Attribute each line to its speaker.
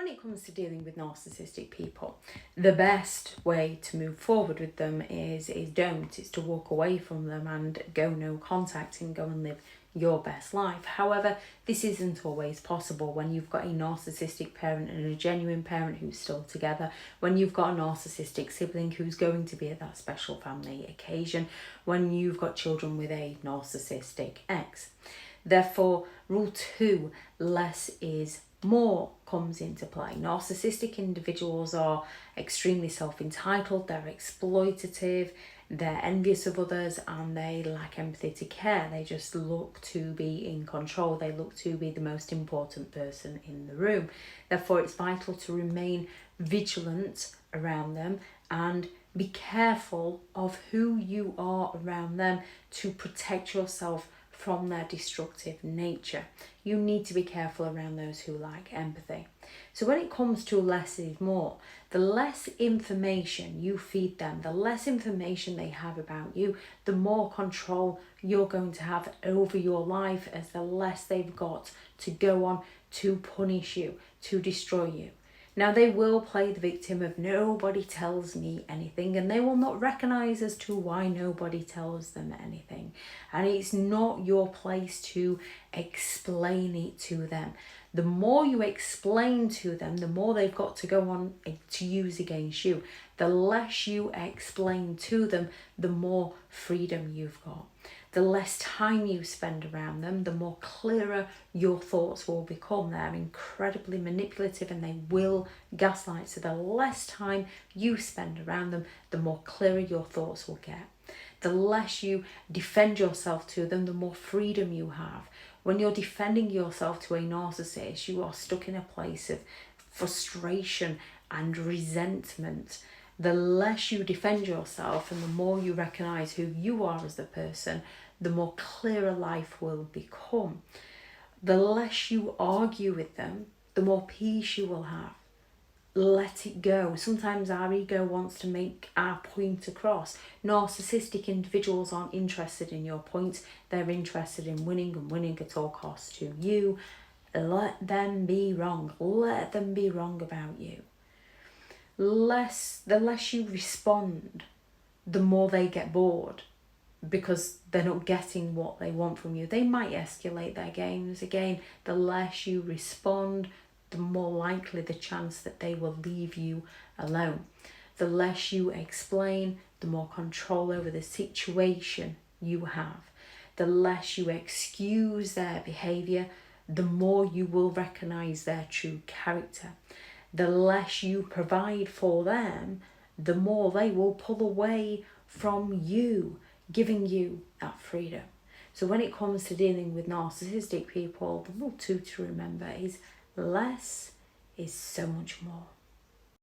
Speaker 1: When it comes to dealing with narcissistic people, the best way to move forward with them is to walk away from them and go no contact and go and live your best life. However, this isn't always possible when you've got a narcissistic parent and a genuine parent who's still together, when you've got a narcissistic sibling who's going to be at that special family occasion, when you've got children with a narcissistic ex. Therefore, rule 2, less is more, comes into play. Narcissistic individuals are extremely self-entitled, they're exploitative, they're envious of others, and they lack empathy to care. They just look to be in control. They look to be the most important person in the room. Therefore, it's vital to remain vigilant around them and be careful of who you are around them to protect yourself from their destructive nature. You need to be careful around those who lack empathy. So when it comes to less is more, the less information you feed them, the less information they have about you, the more control you're going to have over your life, as the less they've got to go on to punish you, to destroy you. Now, they will play the victim of nobody tells me anything, and they will not recognise as to why nobody tells them anything. And it's not your place to explain it to them. The more you explain to them, the more they've got to go on to use against you. The less you explain to them, the more freedom you've got. The less time you spend around them, the more clearer your thoughts will become. They're incredibly manipulative and they will gaslight. So the less time you spend around them, the more clearer your thoughts will get. The less you defend yourself to them, the more freedom you have. When you're defending yourself to a narcissist, you are stuck in a place of frustration and resentment. The less you defend yourself and the more you recognise who you are as the person, the more clearer life will become. The less you argue with them, the more peace you will have. Let it go. Sometimes our ego wants to make our point across. Narcissistic individuals aren't interested in your point. They're interested in winning, and winning at all costs to you. Let them be wrong. Let them be wrong about you. The less you respond, the more they get bored because they're not getting what they want from you. They might escalate their games. Again, the less you respond, the more likely the chance that they will leave you alone. The less you explain, the more control over the situation you have. The less you excuse their behaviour, the more you will recognise their true character. The less you provide for them, the more they will pull away from you, giving you that freedom. So when it comes to dealing with narcissistic people, the rule 2 to remember is less is so much more.